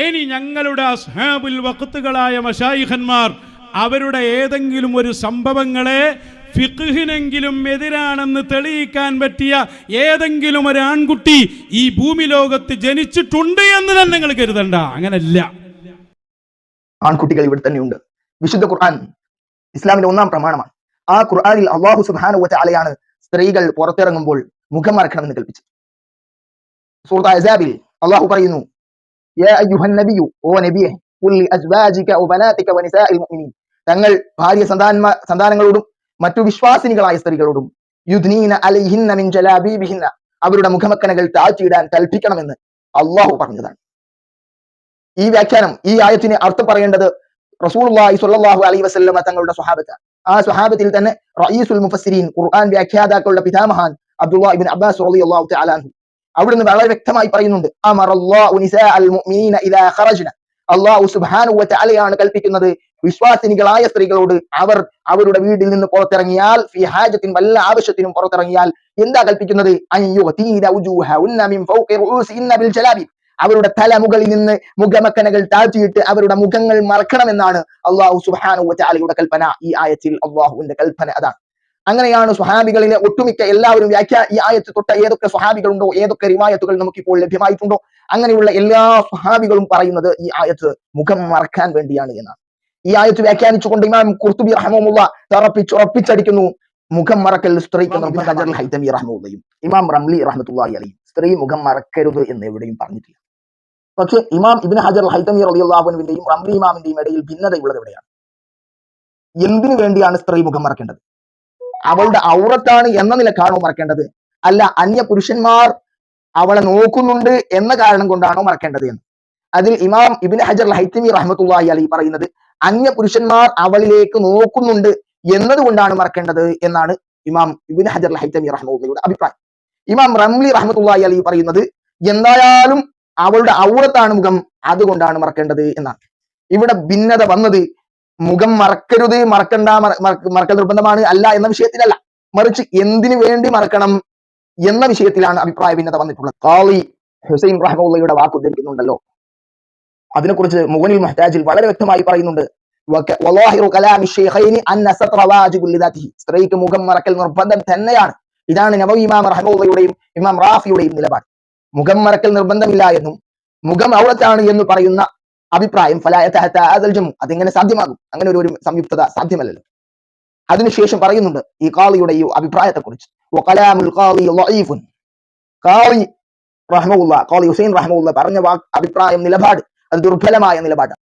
ഇനി ഞങ്ങളുടെ അസ്ഹാബുൽ വഖ്തുകളായ മശായിഖന്മാർ അവരുടെ ഏതെങ്കിലും ഒരു സംഭവങ്ങളെ ഫിഖ്ഹിനെങ്കിലും എതിരാണെന്ന് തെളിയിക്കാൻ പറ്റിയ ഏതെങ്കിലും ഒരു ആൺകുട്ടി ഈ ഭൂമി ലോകത്ത് ജനിച്ചിട്ടുണ്ട് എന്ന് തന്നെ നിങ്ങൾ കരുതണ്ട. അങ്ങനല്ല. ആൺകുട്ടികൾ ഇവിടെ തന്നെയുണ്ട്. വിശുദ്ധ ഖുർആൻ ഇസ്ലാമിന്റെ ഒന്നാം പ്രമാണമാണ്. ആ ഖുർആനിൽ അല്ലാഹു സുബ്ഹാനഹു വ തആലയാണ് സ്ത്രീകൾ പുറത്തിറങ്ങുമ്പോൾ മുഖം മറക്കണമെന്ന് കൽപ്പിച്ചത്. സൂറത്ത് അഹ്സാബിൽ അല്ലാഹു പറയുന്നു, യാ അയ്യുഹൻ നബിയു, ഓ നബിയെ, ഖുൽ ലി അസ്വാജിക വ ബനാതിക വ നിസാഇൽ മുഅ്മിനീൻ, തങ്ങൾ ഭാര്യ സന്താനങ്ങളോടും മറ്റു വിശ്വാസിനികളായ സ്ത്രീകളോടും യുദ്നീന അലൈഹിന്ന മിൻ ജലാബീബിഹിന്ന, അവരുടെ മുഖമക്കനകൾ താഴ്ത്തിയിടാൻ കൽപ്പിക്കണമെന്ന് അല്ലാഹു പറഞ്ഞതാണ്. ഈ വ്യാഖ്യാനം, ഈ ആയത്തിന് അർത്ഥം പറയേണ്ടത് റസൂലുള്ളാഹി സ്വല്ലല്ലാഹു അലൈഹി വസല്ലമ തങ്ങളുടെ സ്വഹാബത്താണ്. ആ സ്വഹാബത്തിൽ തന്നെ റഈസുൽ മുഫസ്സിരീൻ, ഖുർആൻ വ്യാഖ്യാതാക്കളുടെ പിതാമഹാൻ അബ്ദുല്ലാഹ് ഇബ്നു അബ്ബാസ് റളിയല്ലാഹു തആല അൻഹു അവിടുന്ന് വളരെ വ്യക്തമായി പറയുന്നുണ്ട്, അമറല്ലാഹു നിസാഅൽ മുഅ്മിനീന ഇദാ ഖറജ്ന, അല്ലാഹു സുബ്ഹാനഹു വ തആലയാണ് കൽപ്പിക്കുന്നത് വിശ്വാസിനികളായ സ്ത്രീകളോട് അവർ അവരുടെ വീട്ടിൽ നിന്ന് പുറത്തിറങ്ങിയാൽ, ഫീ ഹാജത്തിൻ, വല്ല ആവശ്യത്തിനും പുറത്തിറങ്ങിയാൽ എന്താ കൽപ്പിക്കുന്നത്? അൻ യുഗ്തീന ഉജൂഹഉന്ന മിൻ ഫൗഖി റൂസിഹിന്ന ബിൽ ജലാബിബ്, അവരുടെ തല മുകളിൽ നിന്ന് മുഖമക്കനകൾ താഴ്ത്തിയിട്ട് അവരുടെ മുഖങ്ങൾ മറക്കണമെന്നാണ് അല്ലാഹു സുബ്ഹാനഹു വ തആലയുടെ കൽപ്പന. ഈ ആയത്തിൽ അല്ലാഹുവിന്റെ കൽപ്പന അതാണ്. അങ്ങനെയാണ് സ്വഹാബികളിലെ ഒട്ടുമിക്ക എല്ലാവരും ഈ ആയത്ത് തൊട്ട ഏതൊക്കെ സ്വഹാബികളുണ്ടോ, ഏതൊക്കെ റിവായത്തുകൾ നമുക്കിപ്പോൾ ലഭ്യമായിട്ടുണ്ടോ, അങ്ങനെയുള്ള എല്ലാ സ്വഹാബികളും പറയുന്നത് ഈ ആയത്ത് മുഖം മറക്കാൻ വേണ്ടിയാണ് എന്നാണ്. ഈ ആയത്ത് വ്യാഖ്യാനിച്ചുകൊണ്ട് ഇമാം ഖുർത്തുബി റഹ്മഹുല്ലാഹ് ഉറപ്പിച്ചടിക്കുന്നു, മുഖം മറക്കൽ സ്ത്രീക്ക് ഇബ്നു ഹജർ അൽ ഹൈതമി റഹ്മഹുല്ലാഹും ഇമാം റംലി റഹ്മത്തുള്ളാഹി അലൈഹി സ്ത്രീ മുഖം മറക്കരുത് എന്ന് എവിടെയും പറഞ്ഞിട്ടില്ല. പക്ഷെ ഇമാം ഇബ്നു ഹജർ അൽ ഹൈതമി റളിയല്ലാഹു അൻഹുവിന്റെയും റംലി ഇമാമിന്റെയും ഇടയിൽ ഭിന്നതയുള്ളത് എവിടെയാണ്? എന്തിനു വേണ്ടിയാണ് സ്ത്രീ മുഖം മറക്കേണ്ടത്? അവളുടെ ഔറത്താണ് എന്ന നിലക്കാണോ മറക്കേണ്ടത്? അല്ല, അന്യ പുരുഷന്മാർ അവളെ നോക്കുന്നുണ്ട് എന്ന കാരണം കൊണ്ടാണോ മറക്കേണ്ടത് എന്ന്? അതിൽ ഇമാം ഇബ്നു ഹജർ അൽ ഹൈതമി റഹ്മത്തുള്ളാഹി അലൈഹി പറയുന്നത് അന്യ പുരുഷന്മാർ അവളിലേക്ക് നോക്കുന്നുണ്ട് എന്നതുകൊണ്ടാണ് മറക്കേണ്ടത് എന്നാണ് ഇമാം ഇബ്നു ഹജർ അൽ ഹൈതമി റഹ്മത്തുള്ളാഹിയുടെ അഭിപ്രായം. ഇമാം റംലി റഹ്മത്തുള്ളാഹി അലൈഹി പറയുന്നത് എന്തായാലും അവളുടെ ഔറത്താണ് മുഖം, അതുകൊണ്ടാണ് മറക്കേണ്ടത് എന്നാണ്. ഇവിടെ ഭിന്നത വന്നത് മുഖം മറക്കരുത്, മറക്കൽ നിർബന്ധമാണ് അല്ല എന്ന വിഷയത്തിലല്ല, മറിച്ച് എന്തിനു വേണ്ടി മറക്കണം എന്ന വിഷയത്തിലാണ് അഭിപ്രായ ഭിന്നത വന്നിട്ടുള്ളത്. ഖാളി ഹുസൈൻ റഹ്മത്തുള്ളാഹിയുടെ വാക്ക് ഉദ്ധരിക്കുന്നുണ്ടല്ലോ, അതിനെക്കുറിച്ച് മുഗ്നിൽ മുഹ്താജിൽ വളരെ വ്യക്തമായി പറയുന്നുണ്ട്, സ്ത്രീക്ക് മുഖം മറക്കൽ നിർബന്ധം തന്നെയാണ്. ഇതാണ് നബവി ഇമാം റഹ്മത്തുള്ളാഹിയുടെയും ഇമാം റാഫിയുടെയും നിലപാട്. മുഖം മറക്കൽ നിർബന്ധമില്ല എന്നും മുഖം ഔറത്താണ് എന്ന് പറയുന്ന അഭിപ്രായം അതെങ്ങനെ സാധ്യമാകും? അങ്ങനെ ഒരു സംയുക്തത സാധ്യമല്ലല്ലോ. അതിനുശേഷം പറയുന്നുണ്ട് ഈ ഖാളിയുടെ ഈ അഭിപ്രായത്തെ കുറിച്ച്, ഖാളി ഹുസൈൻ റഹ്മത്തുള്ളാഹി പറഞ്ഞ അഭിപ്രായം, നിലപാട് അത് ദുർബലമായ നിലപാടാണ്.